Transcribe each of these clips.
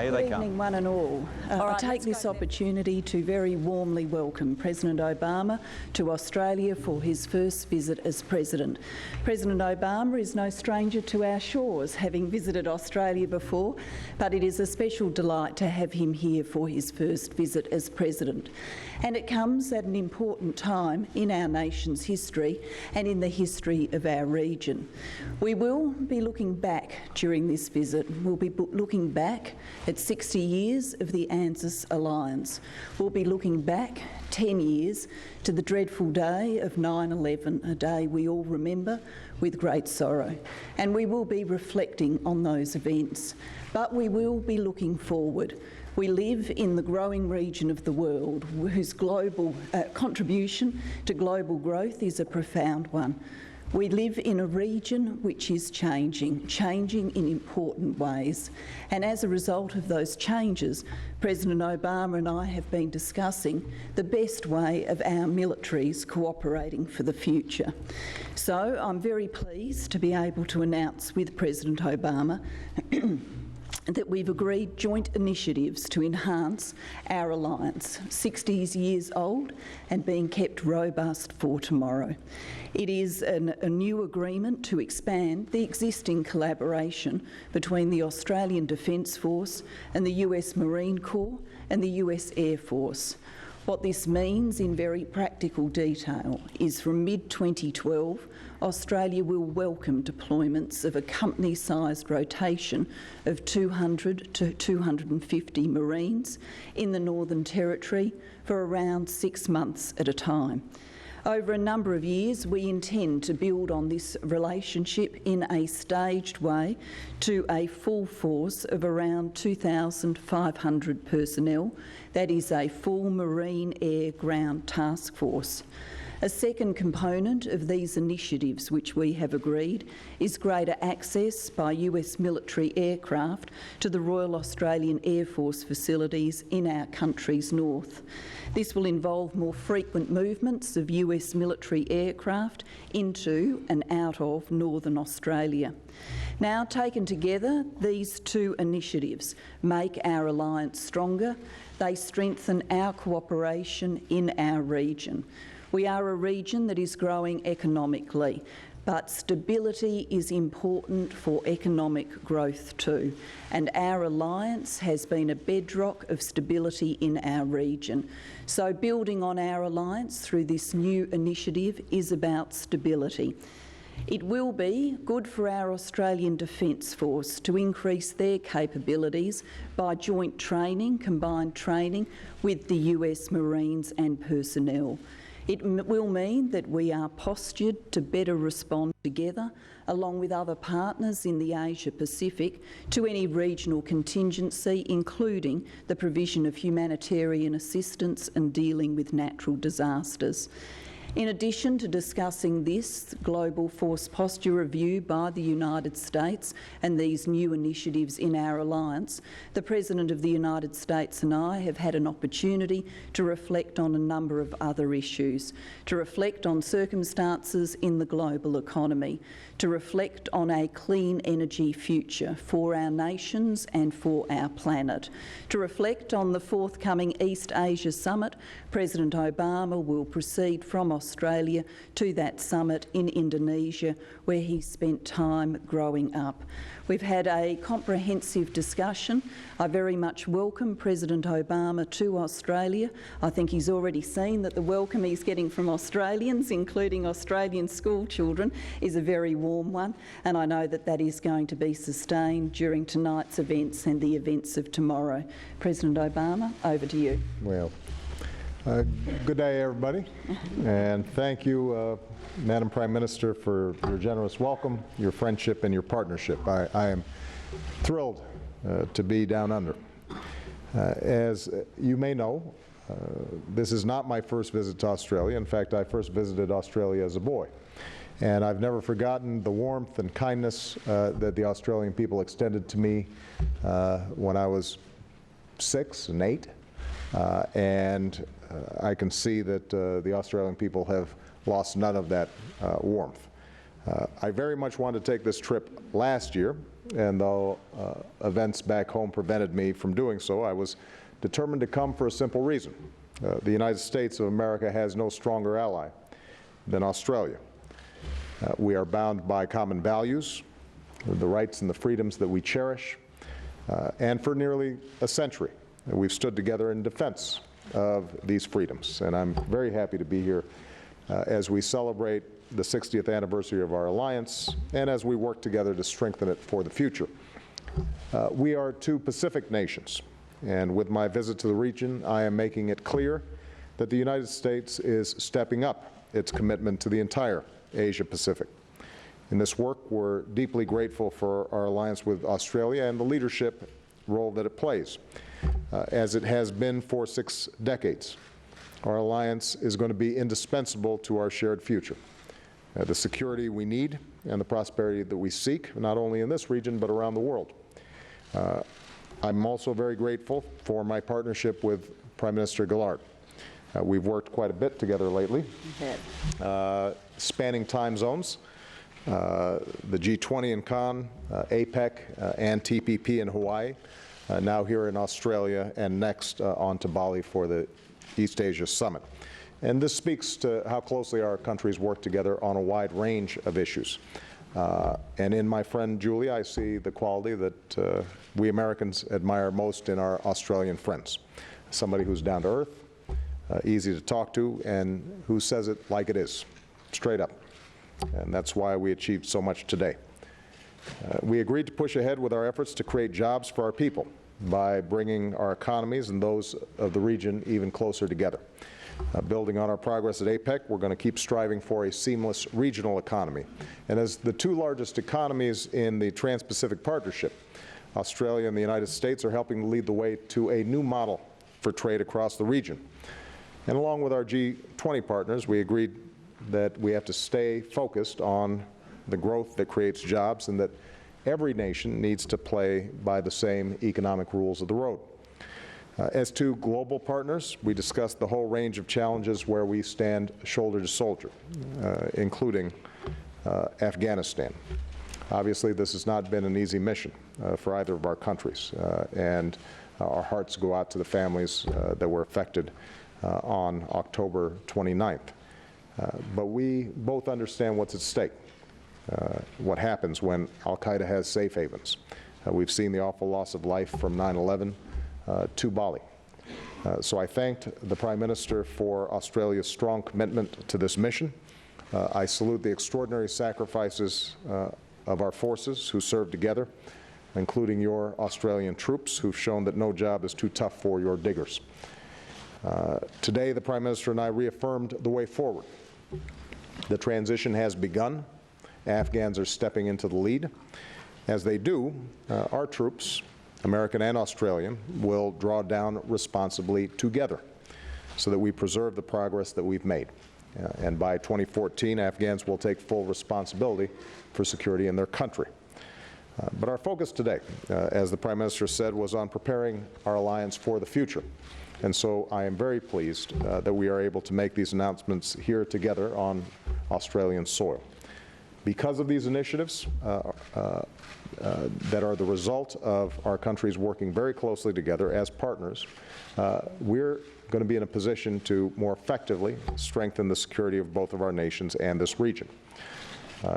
Good evening, one and all. I take this opportunity to very warmly welcome President Obama to Australia for his first visit as President. President Obama is no stranger to our shores, having visited Australia before, but it is a special delight to have him here for his first visit as President. And it comes at an important time in our nation's history and in the history of our region. We will be looking back during this visit. We'll be looking back at 60 years of the ANZUS alliance. We'll be looking back 10 years to the dreadful day of 9/11, a day we all remember with great sorrow. And we will be reflecting on those events, but we will be looking forward. We live in the growing region of the world whose global contribution to global growth is a profound one. We live in a region which is changing in important ways. And as a result of those changes, President Obama and I have been discussing the best way of our militaries cooperating for the future. So I'm very pleased to be able to announce with President Obama that we've agreed joint initiatives to enhance our alliance, 60 years old and being kept robust for tomorrow. It is a new agreement to expand the existing collaboration between the Australian Defence Force and the US Marine Corps and the US Air Force. What this means in very practical detail is from mid-2012, Australia will welcome deployments of a company-sized rotation of 200 to 250 Marines in the Northern Territory for around 6 months at a time. Over a number of years, we intend to build on this relationship in a staged way to a full force of around 2,500 personnel. That is a full Marine Air Ground Task Force. A second component of these initiatives which we have agreed is greater access by US military aircraft to the Royal Australian Air Force facilities in our country's north. This will involve more frequent movements of US military aircraft into and out of Northern Australia. Now, taken together, these two initiatives make our alliance stronger. They strengthen our cooperation in our region. We are a region that is growing economically, but stability is important for economic growth too, and our alliance has been a bedrock of stability in our region. So building on our alliance through this new initiative is about stability. It will be good for our Australian Defence Force to increase their capabilities by joint training, combined training with the US Marines and personnel. It will mean that we are postured to better respond together, along with other partners in the Asia-Pacific, to any regional contingency, including the provision of humanitarian assistance and dealing with natural disasters. In addition to discussing this global force posture review by the United States and these new initiatives in our alliance, the President of the United States and I have had an opportunity to reflect on a number of other issues, to reflect on circumstances in the global economy, to reflect on a clean energy future for our nations and for our planet, to reflect on the forthcoming East Asia Summit. President Obama will proceed from Australia to that summit in Indonesia, where he spent time growing up. We've had a comprehensive discussion. I very much welcome President Obama to Australia. I think he's already seen that the welcome he's getting from Australians, including Australian school children, is a very warm one, and I know that that is going to be sustained during tonight's events and the events of tomorrow. President Obama, over to you. Well, good day, everybody, and thank you, Madam Prime Minister, for your generous welcome, your friendship, and your partnership. I am thrilled to be down under. As you may know, this is not my first visit to Australia. In fact, I first visited Australia as a boy, and I've never forgotten the warmth and kindness that the Australian people extended to me when I was 6 and 8. I can see that the Australian people have lost none of that warmth. I very much wanted to take this trip last year, and though events back home prevented me from doing so, I was determined to come for a simple reason. The United States of America has no stronger ally than Australia. We are bound by common values, the rights and the freedoms that we cherish, and for nearly a century, we've stood together in defense of these freedoms. And I'm very happy to be here as we celebrate the 60th anniversary of our alliance and as we work together to strengthen it for the future. We are two Pacific nations, and with my visit to the region, I am making it clear that the United States is stepping up its commitment to the entire Asia-Pacific. In this work, we're deeply grateful for our alliance with Australia and the leadership role that it plays, as it has been for 6 decades. Our alliance is going to be indispensable to our shared future, the security we need and the prosperity that we seek, not only in this region but around the world. I'm also very grateful for my partnership with Prime Minister Gillards. We've worked quite a bit together lately, spanning time zones, the G20 in Cannes, APEC, and TPP in Hawaii, now here in Australia, and next on to Bali for the East Asia Summit. And this speaks to how closely our countries work together on a wide range of issues. And in my friend Julie, I see the quality that we Americans admire most in our Australian friends. Somebody who's down to earth, easy to talk to, and who says it like it is, straight up. And that's why we achieved so much today. We agreed to push ahead with our efforts to create jobs for our people by bringing our economies and those of the region even closer together. Building on our progress at APEC, we're going to keep striving for a seamless regional economy. And as the two largest economies in the Trans-Pacific Partnership, Australia and the United States are helping to lead the way to a new model for trade across the region. And along with our G20 partners, we agreed that we have to stay focused on the growth that creates jobs and that every nation needs to play by the same economic rules of the road. As two global partners, we discussed the whole range of challenges where we stand shoulder to shoulder, including Afghanistan. Obviously, this has not been an easy mission for either of our countries, and our hearts go out to the families that were affected on October 29th. But we both understand what's at stake, what happens when al-Qaeda has safe havens. We've seen the awful loss of life from 9/11 to Bali. So I thanked the Prime Minister for Australia's strong commitment to this mission. I salute the extraordinary sacrifices of our forces who served together, including your Australian troops who've shown that no job is too tough for your diggers. Today, the Prime Minister and I reaffirmed the way forward. The transition has begun. Afghans are stepping into the lead. As they do, our troops, American and Australian, will draw down responsibly together so that we preserve the progress that we've made. And by 2014, Afghans will take full responsibility for security in their country. But our focus today, as the Prime Minister said, was on preparing our alliance for the future. And so I am very pleased that we are able to make these announcements here together on Australian soil. Because of these initiatives that are the result of our countries working very closely together as partners, we're going to be in a position to more effectively strengthen the security of both of our nations and this region.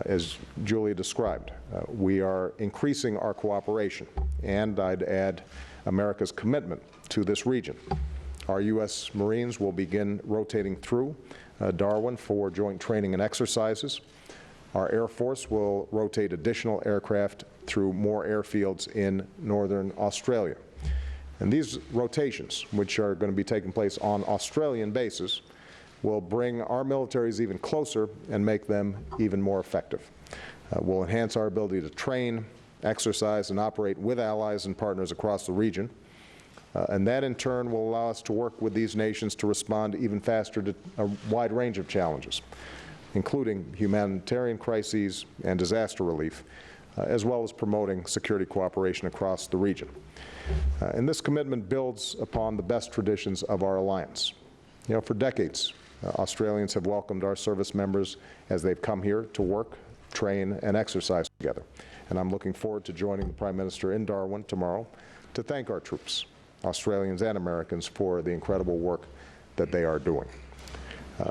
As Julia described, we are increasing our cooperation, and I'd add America's commitment to this region. Our U.S. Marines will begin rotating through Darwin for joint training and exercises. Our Air Force will rotate additional aircraft through more airfields in northern Australia. And these rotations, which are going to be taking place on Australian bases, will bring our militaries even closer and make them even more effective. We'll enhance our ability to train, exercise, and operate with allies and partners across the region. And that, in turn, will allow us to work with these nations to respond even faster to a wide range of challenges, including humanitarian crises and disaster relief, as well as promoting security cooperation across the region. And this commitment builds upon the best traditions of our alliance. You know, for decades, Australians have welcomed our service members as they've come here to work, train, and exercise together. and I'm looking forward to joining the Prime Minister in Darwin tomorrow to thank our troops, Australians and Americans, for the incredible work that they are doing.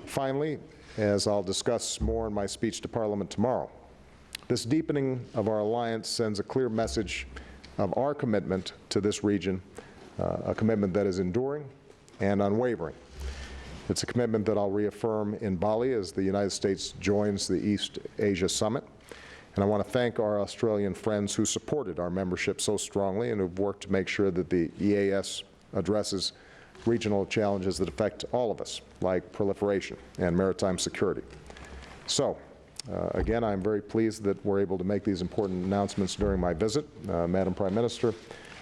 Finally, as I'll discuss more in my speech to Parliament tomorrow, this deepening of our alliance sends a clear message of our commitment to this region, a commitment that is enduring and unwavering. It's a commitment that I'll reaffirm in Bali as the United States joins the East Asia Summit. And I want to thank our Australian friends who supported our membership so strongly and who've worked to make sure that the EAS addresses regional challenges that affect all of us, like proliferation and maritime security. So, again, I'm very pleased that we're able to make these important announcements during my visit. Madam Prime Minister,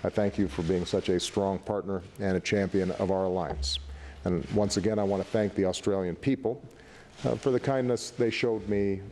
I thank you for being such a strong partner and a champion of our alliance. And once again, I want to thank the Australian people for the kindness they showed me